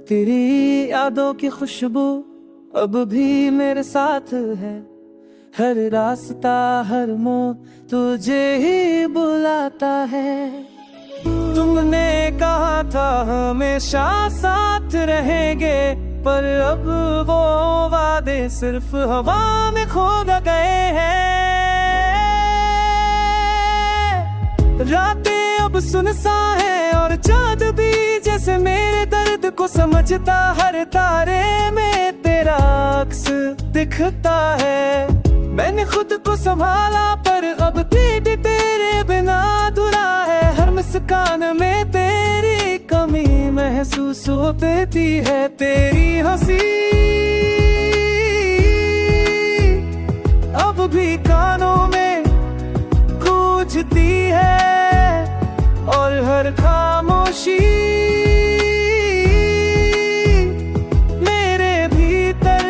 तेरी यादों की खुशबू अब भी मेरे साथ है। हर रास्ता हर मोड़ तुझे ही बुलाता है। तुमने कहा था हमेशा साथ रहेंगे, पर अब वो वादे सिर्फ हवा में खो गए हैं। रातें अब सुनसान है और चाँद भी जैसे मेरे दर्द को समझता। हर तारे में तेरा अक्स दिखता है। मैंने खुद को संभाला पर अब पीठ तेरे बिना अधूरा है। हर मुस्कान में तेरी कमी महसूस होती है। तेरी हंसी अब भी कानों में गूंजती है और हर खामोशी मेरे भीतर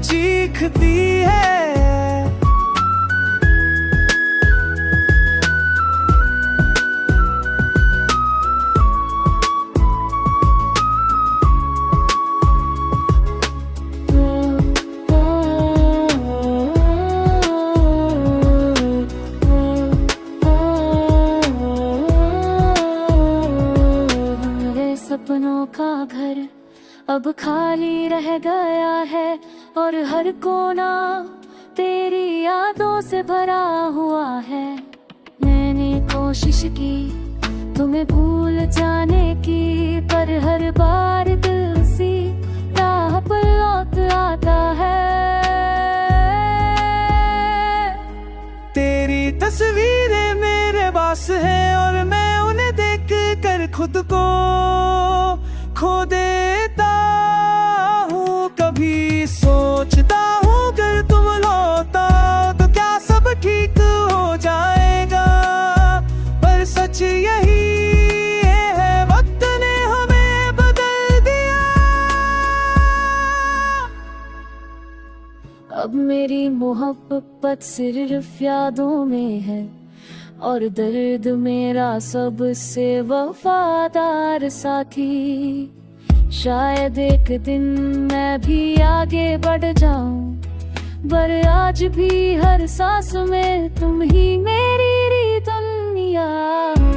चीखती है। सपनों का घर अब खाली रह गया है और हर कोना तेरी यादों से भरा हुआ है। मैंने कोशिश की तुम्हें भूल जाने की, पर हर बार दिल सी राह पर लौट आता है। तेरी तस्वीरें मेरे पास है और मैं उन्हें देख कर खुद को खो देता हूँ। कभी सोचता हूँ अगर तुम लौटा तो क्या सब ठीक हो जाएगा, पर सच यही है वक्त ने हमें बदल दिया। अब मेरी मोहब्बत सिर्फ यादों में है और दर्द मेरा सबसे वफादार साथी। शायद एक दिन मैं भी आगे बढ़ जाऊं, पर आज भी हर सांस में तुम ही मेरी दुनिया हो।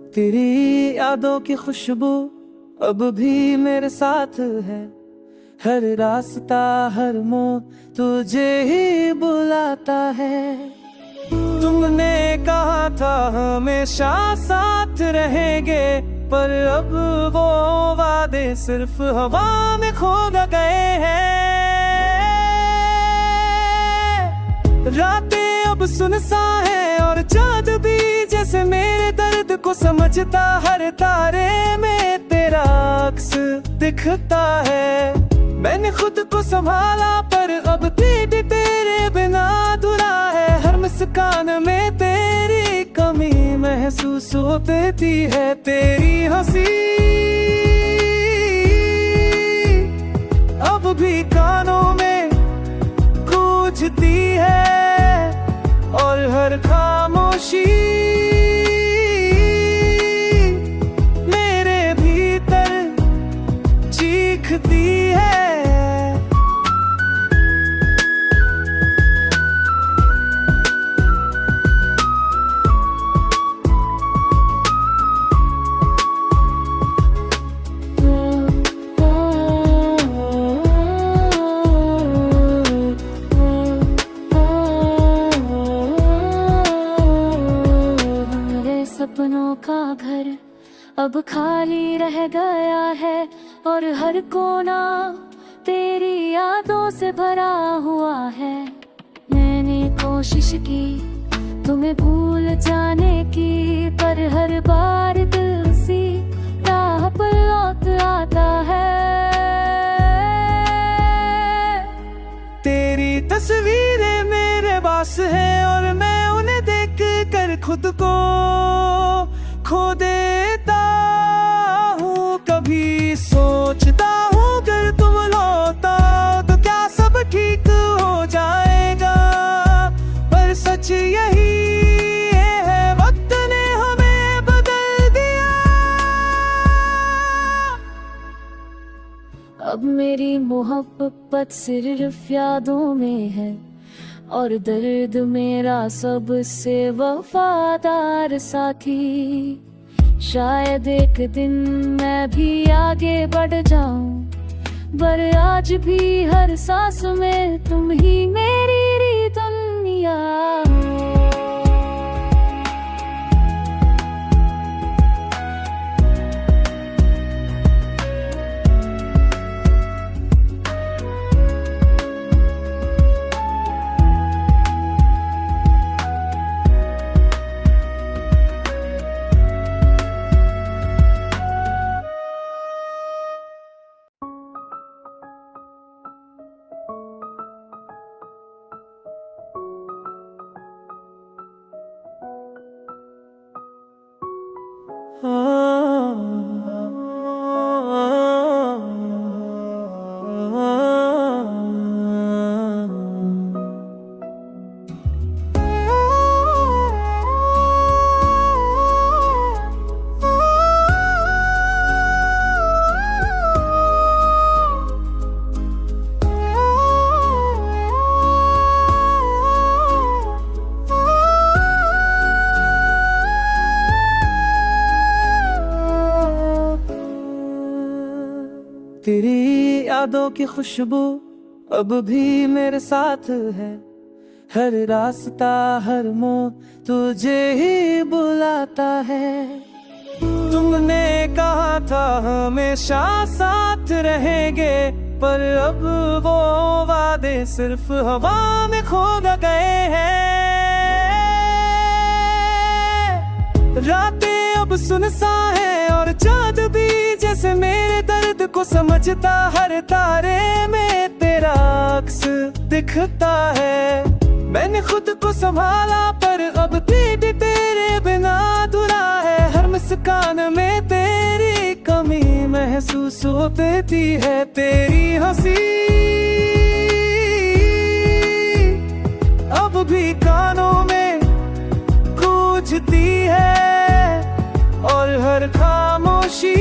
तेरी यादों की खुशबू अब भी मेरे साथ है। हर रास्ता हर मोड़ तुझे ही बुलाता है। तुमने कहा था हमेशा साथ रहेंगे, पर अब वो वादे सिर्फ हवा में खो गए हैं। रातें अब सुनसान है और चाँद भी जैसे मेरे दर्द को समझता। हर तारे में तेरा अक्स दिखता है। मैंने खुद को संभाला पर अब पीठ तेरे बिना अधूरा है। हर मुस्कान में तेरी कमी महसूस होती है। तेरी हंसी अब भी कानों में गूंजती है और हर खामोशी मेरे भीतर चीखती है। सपनों का घर अब खाली रह गया है और हर कोना तेरी यादों से भरा हुआ है। मैंने कोशिश की तुम्हें भूल जाने की, पर हर बार दिल सी राह पर लौट आता है। तेरी तस्वीरें मेरे पास है और मैं उन्हें देख कर खुद को खो देता हूँ। कभी सोचता हूँ अगर तुम लौटा तो क्या सब ठीक हो जाएगा, पर सच यही है वक्त ने हमें बदल दिया। अब मेरी मोहब्बत सिर्फ यादों में है और दर्द मेरा सबसे वफादार साथी। शायद एक दिन मैं भी आगे बढ़ जाऊं, पर आज भी हर सांस में तुम ही मेरी दुनिया हो। तेरी यादों की खुशबू अब भी मेरे साथ है। हर रास्ता हर मोड़ तुझे ही बुलाता है। तुमने कहा था हमेशा साथ रहेंगे, पर अब वो वादे सिर्फ हवा में खो गए हैं। रातें अब सुनसान है और चाँद भी जैसे मेरे दर्द को समझता। हर तारे में तेरा अक्स दिखता है। मैंने खुद को संभाला पर अब पीठ तेरे बिना अधूरा है। हर मुस्कान में तेरी कमी महसूस होती है। तेरी हंसी अब भी कानों में गूंजती है और हर खामोशी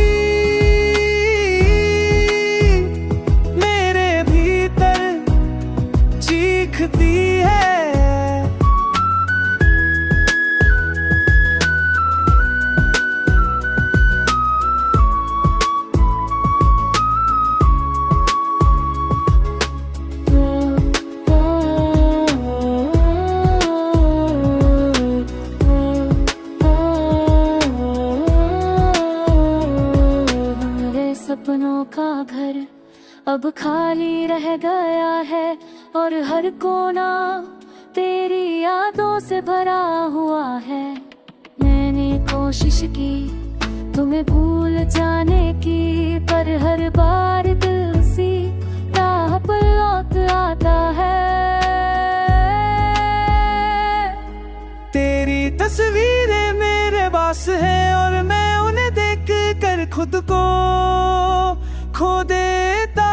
मेरे भीतर चीखती है। सपनों का घर अब खाली रह गया है और हर कोना तेरी यादों से भरा हुआ है। मैंने कोशिश की तुम्हें भूल जाने की, पर हर बार दिल सी पर लौट आता है। तेरी तस्वीरें मेरे पास है और मैं उन्हें देख कर खुद को खो देता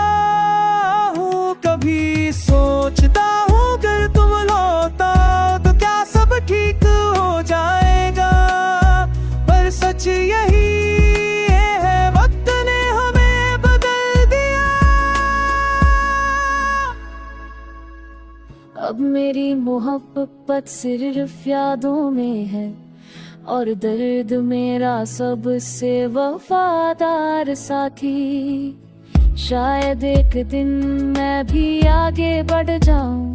हूँ। कभी सोचता हूँ अगर तुम लौटा तो क्या सब ठीक हो जाएगा, पर सच यही है वक्त ने हमें बदल दिया। अब मेरी मोहब्बत सिर्फ यादों में है और दर्द मेरा सबसे वफादार साथी। शायद एक दिन मैं भी आगे बढ़ जाऊं,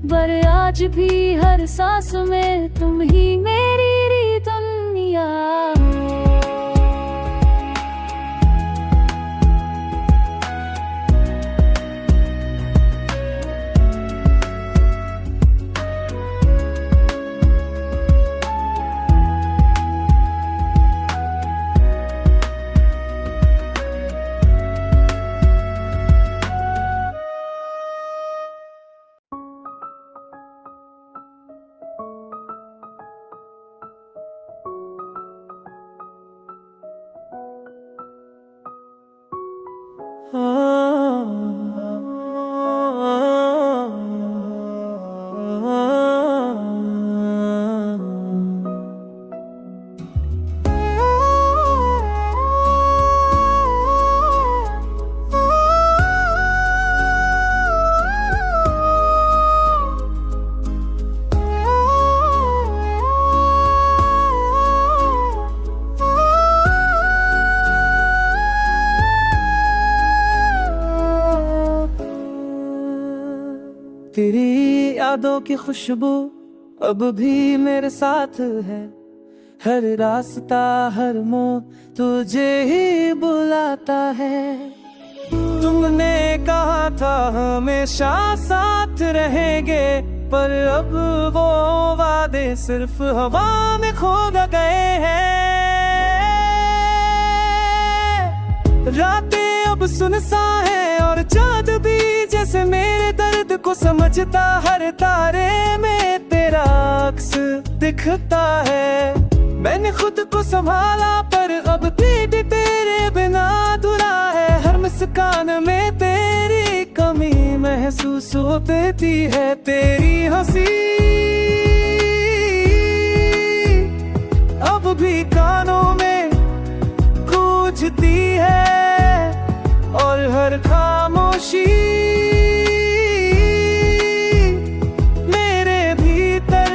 पर आज भी हर सांस में तुम ही मेरी दुनिया। तेरी यादों की खुशबू अब भी मेरे साथ है, हर रास्ता हर मोड़ तुझे ही बुलाता है। तुमने कहा था हमेशा साथ रहेंगे, पर अब वो वादे सिर्फ हवा में खो गए हैं। रातें अब सुनसान है और चाँद भी जैसे मेरे दर्द को समझता, हर तारे में तेरा अक्स दिखता है। मैंने खुद को संभाला पर अब पीठ तेरे बिना अधूरा है, हर मुस्कान में तेरी कमी महसूस होती है। तेरी हंसी अब भी कानों में गूंजती है और हर खामोशी मेरे भीतर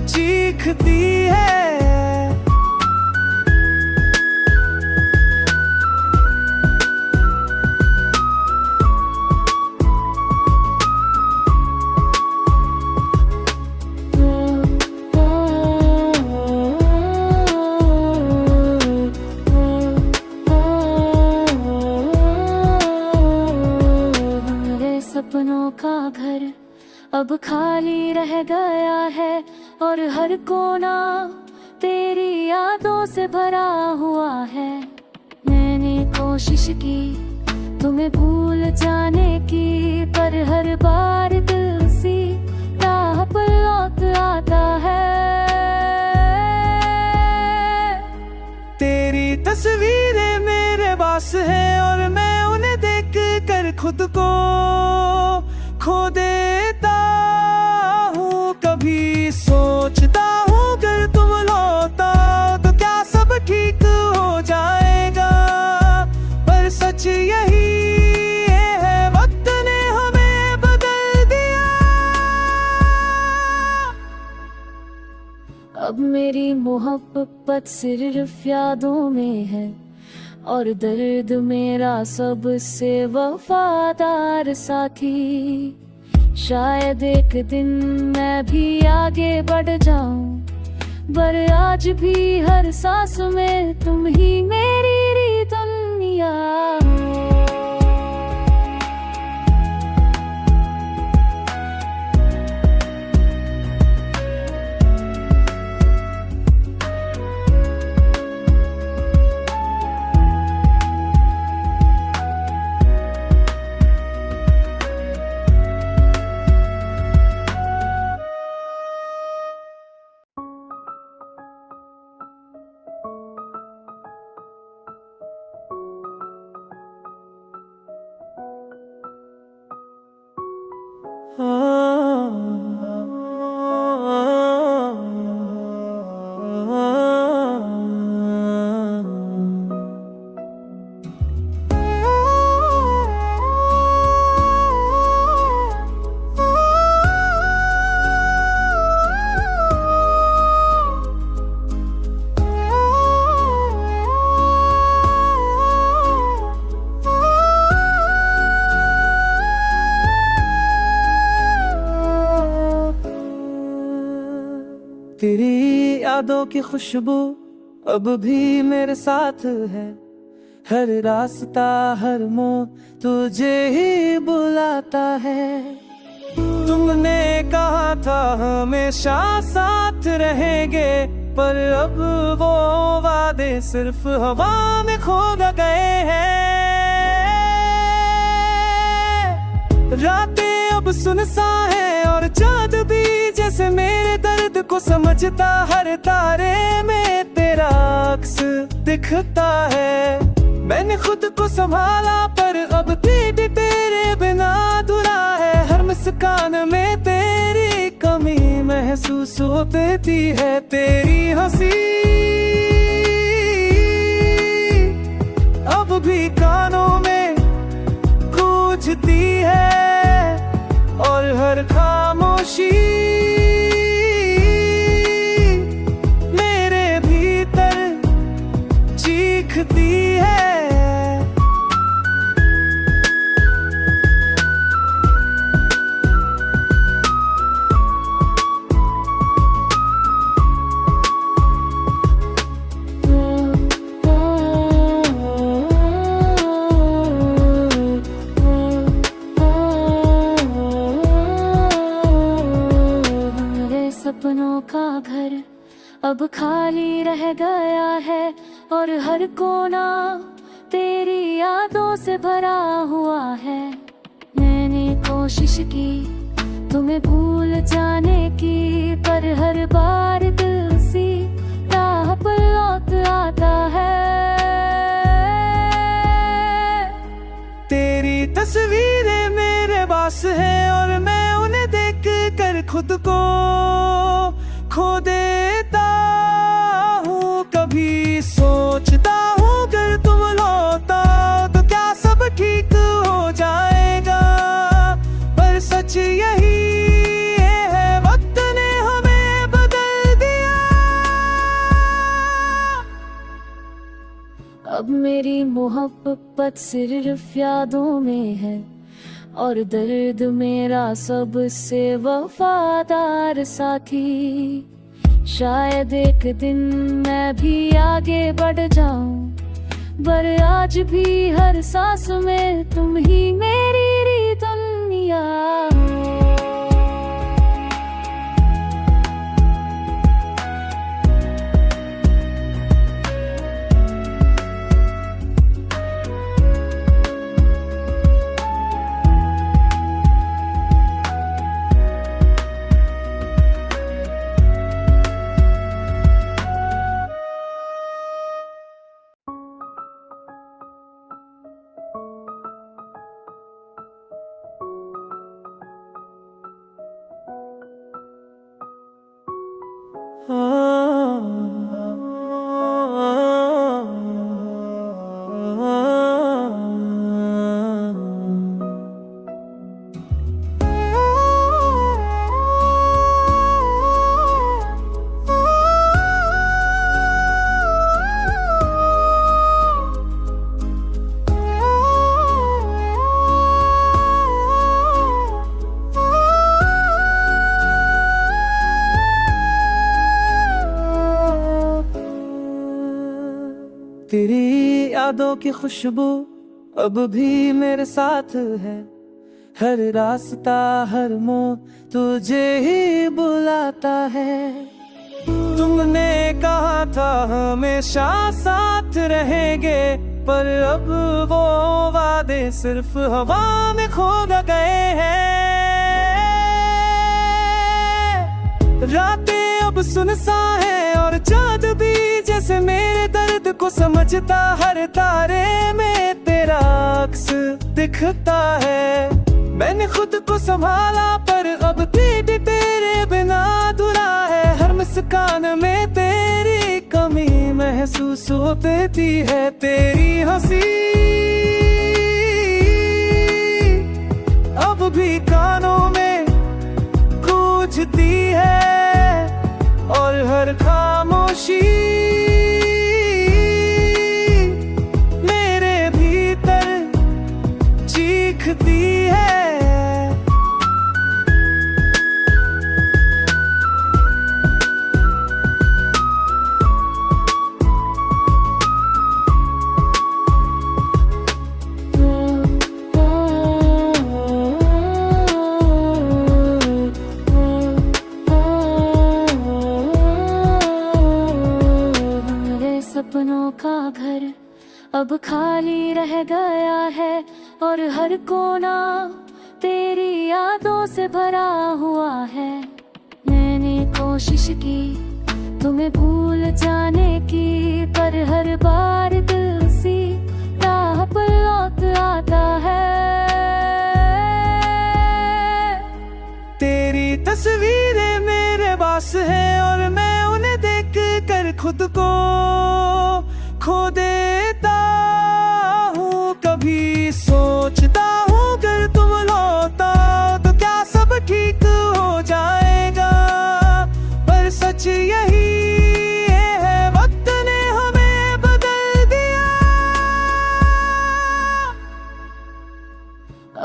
चीखती है। सपनों का घर अब खाली रह गया है और हर कोना तेरी यादों से भरा हुआ है। मैंने कोशिश की तुम्हें भूल जाने की, पर हर बार दिल सी राह पर लौट आता है। तेरी तस्वीरें मेरे पास है और मैं उन्हें देख कर खुद को खो देता हूँ। कभी सोचता हूँ अगर तुम लौटा तो क्या सब ठीक हो जाएगा, पर सच यही है वक्त ने हमें बदल दिया। अब मेरी मोहब्बत सिर्फ यादों में है और दर्द मेरा सबसे वफादार साथी। शायद एक दिन मैं भी आगे बढ़ जाऊं, पर आज भी हर सांस में तुम ही मेरी दुनिया। तेरी यादों की खुशबू अब भी मेरे साथ है, हर रास्ता हर मोड़ तुझे ही बुलाता है। तुमने कहा था हमेशा साथ रहेंगे, पर अब वो वादे सिर्फ हवा में खो गए हैं। रातें अब सुनसान है और चाँद भी जैसे मेरे दर्द को समझता, हर तारे में तेरा अक्स दिखता है। मैंने खुद को संभाला पर अब पीठ तेरे बिना अधूरा है, हर मुस्कान में तेरी कमी महसूस होती है। तेरी हंसी अब भी कानों में गूंजती है और हर खामोशी मेरे भीतर चीखती है। सपनों का घर अब खाली रह गया है और हर कोना तेरी यादों से भरा हुआ है। मैंने कोशिश की तुम्हें भूल जाने की, पर हर बार दिल सी राह पर लौट आता है। तेरी तस्वीरें मेरे पास है और मैं उन्हें देख कर खुद को खो देता हूँ। कभी सोचता हूँ अगर तुम लौटा तो क्या सब ठीक हो जाएगा, पर सच यही है वक्त ने हमें बदल दिया। अब मेरी मोहब्बत सिर्फ यादों में है और दर्द मेरा सबसे वफादार साथी। शायद एक दिन मैं भी आगे बढ़ जाऊं, पर आज भी हर सांस में तुम ही मेरी दुनिया। तेरी यादों की खुशबू अब भी मेरे साथ है, हर रास्ता हर मोड़ तुझे ही बुलाता है। तुमने कहा था हमेशा साथ रहेंगे, पर अब वो वादे सिर्फ हवा में खो गए हैं। रातें अब सुनसान है और चाँद भी जैसे मेरे दर्द को समझता, हर तारे में तेरा अक्स दिखता है। मैंने खुद को संभाला पर अब पीठ तेरे बिना अधूरा है, हर मुस्कान में तेरी कमी महसूस होती है। तेरी हंसी अब भी कानों में गूंजती है और हर खामोशी मेरे भीतर चीखती है। सपनों का घर अब खाली रह गया है और हर कोना तेरी यादों से भरा हुआ है। मैंने कोशिश की तुम्हें भूल जाने की, पर हर बार दिल सी राह पर लौट आता है। तेरी तस्वीरें मेरे पास है और मैं उन्हें देख कर खुद को खो देता हूँ। कभी सोचता हूँ अगर तुम लौटा तो क्या सब ठीक हो जाएगा, पर सच यही है वक्त ने हमें बदल दिया।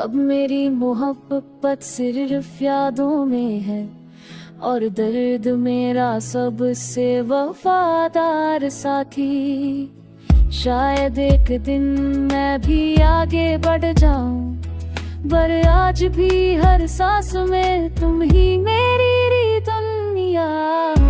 अब मेरी मोहब्बत सिर्फ यादों में है और दर्द मेरा सबसे वफादार साथी। शायद एक दिन मैं भी आगे बढ़ जाऊं, पर आज भी हर सांस में तुम ही मेरी दुनिया हो।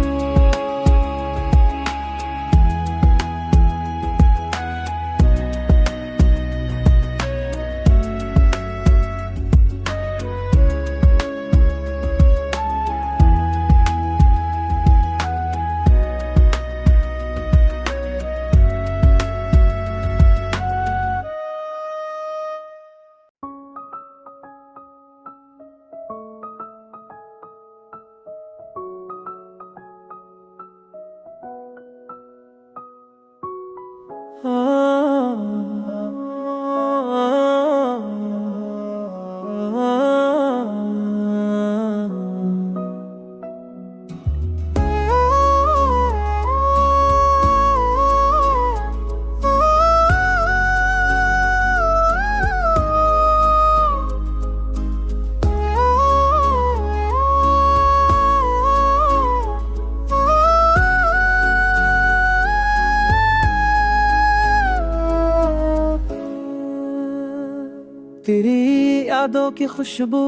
तेरी यादों की खुशबू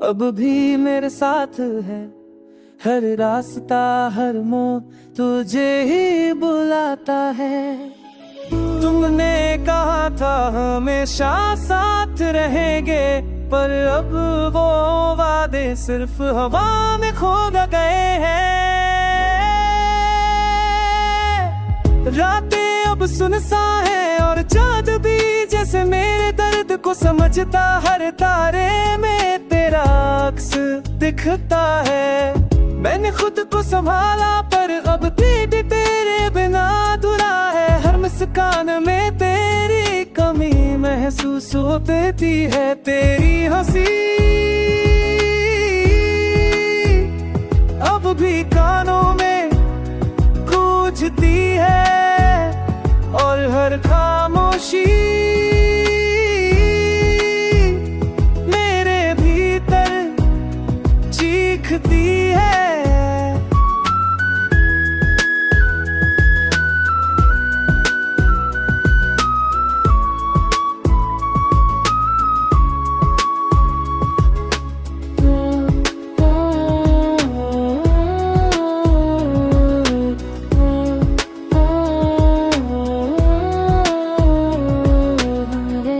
अब भी मेरे साथ है। हर रास्ता हर मोड़ तुझे ही बुलाता है। तुमने कहा था हमेशा साथ रहेंगे, पर अब वो वादे सिर्फ हवा में खो गए हैं। रातें अब सुनसान है और चाँद भी जैसे मेरे दर्द को समझता। हर तारे में तेरा अक्स दिखता है। मैंने खुद को संभाला पर अब पीठ तेरे बिना अधूरा है। हर मुस्कान में तेरी कमी महसूस होती है। तेरी हंसी अब भी कानों में गूंजती है और हर खामोशी मेरे भीतर चीखती है।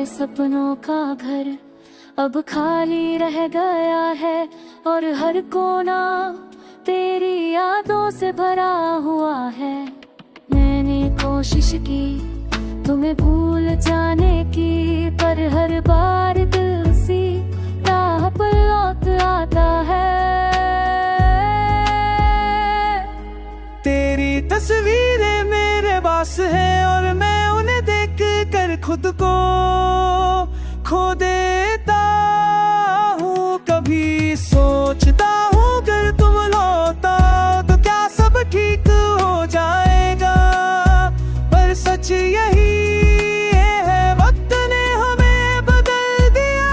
सपनों का घर अब खाली रह गया है और हर कोना तेरी यादों से भरा हुआ है। मैंने कोशिश की तुम्हें भूल जाने की, पर हर बार दिल सी राह पर लौट आता है। तेरी तस्वीरें मेरे पास है और मैं उन्हें देख कर खुद को खो देता हूँ। कभी सोचता हूँ अगर तुम लौटा तो क्या सब ठीक हो जाएगा, पर सच यही है वक्त ने हमें बदल दिया।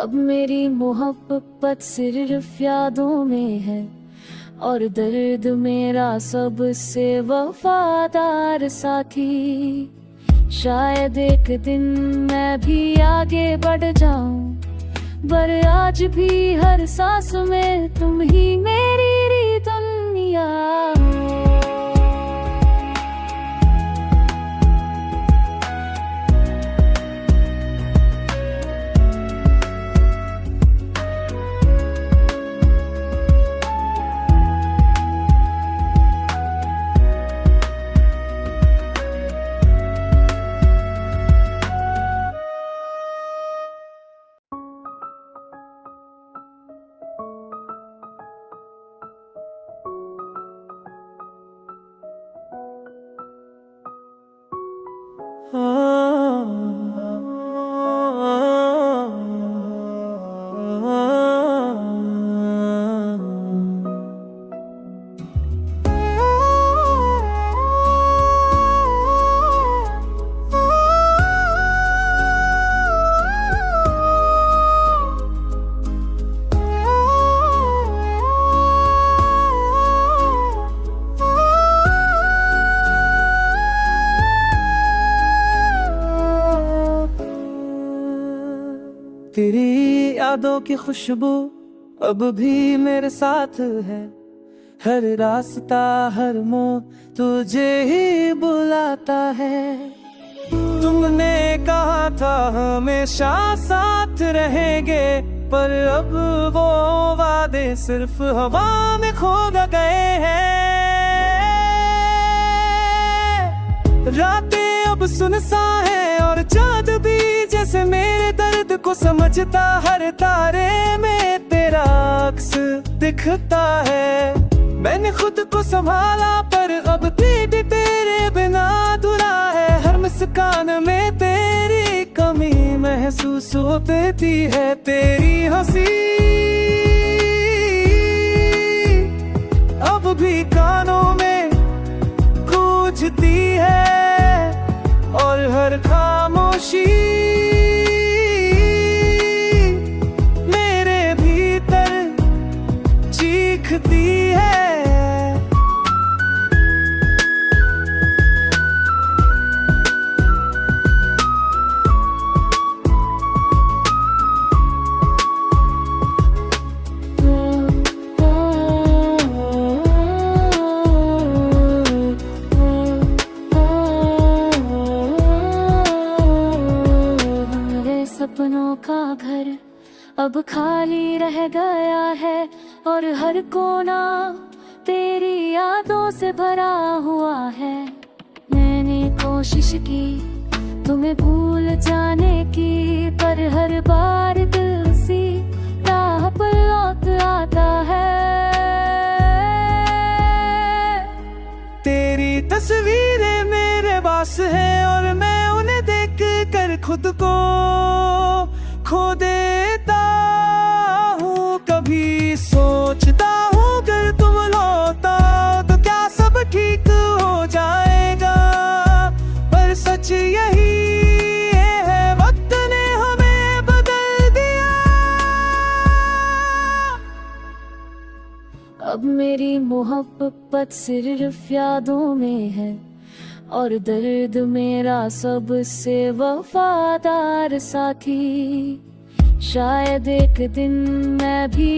अब मेरी मोहब्बत सिर्फ यादों में है और दर्द मेरा सबसे वफादार साथी। शायद एक दिन मैं भी आगे बढ़ जाऊं, पर आज भी हर सांस में तुम ही मेरी दुनिया। तेरी यादों की खुशबू अब भी मेरे साथ है, हर रास्ता हर मोड़ तुझे ही बुलाता है। तुमने कहा था हमेशा साथ रहेंगे, पर अब वो वादे सिर्फ हवा में खो गए हैं। रातें अब सुनसान है और चाँद भी जैसे मेरे दर्द को समझता, हर तारे में तेरा अक्स दिखता है। मैंने खुद को संभाला पर अब पीठ तेरे बिना अधूरा है, हर मुस्कान में तेरी कमी महसूस होती है। तेरी हंसी अब भी कानों में गूंजती है और हर खामोशी मेरे भीतर चीखती है। सपनों का घर अब खाली रह गया है और हर कोना तेरी यादों से भरा हुआ है। मैंने कोशिश की तुम्हें भूल जाने की, पर हर बार दिल सी राह पर लौट आता है। तेरी तस्वीरें मेरे पास है और मैं उन्हें देख कर खुद को खो देता हूँ। कभी सोचता हूँ अगर तुम लौटा तो क्या सब ठीक हो जाएगा, पर सच यही है वक्त ने हमें बदल दिया। अब मेरी मोहब्बत सिर्फ यादों में है और दर्द मेरा सबसे वफादार साथी। शायद एक दिन मैं भी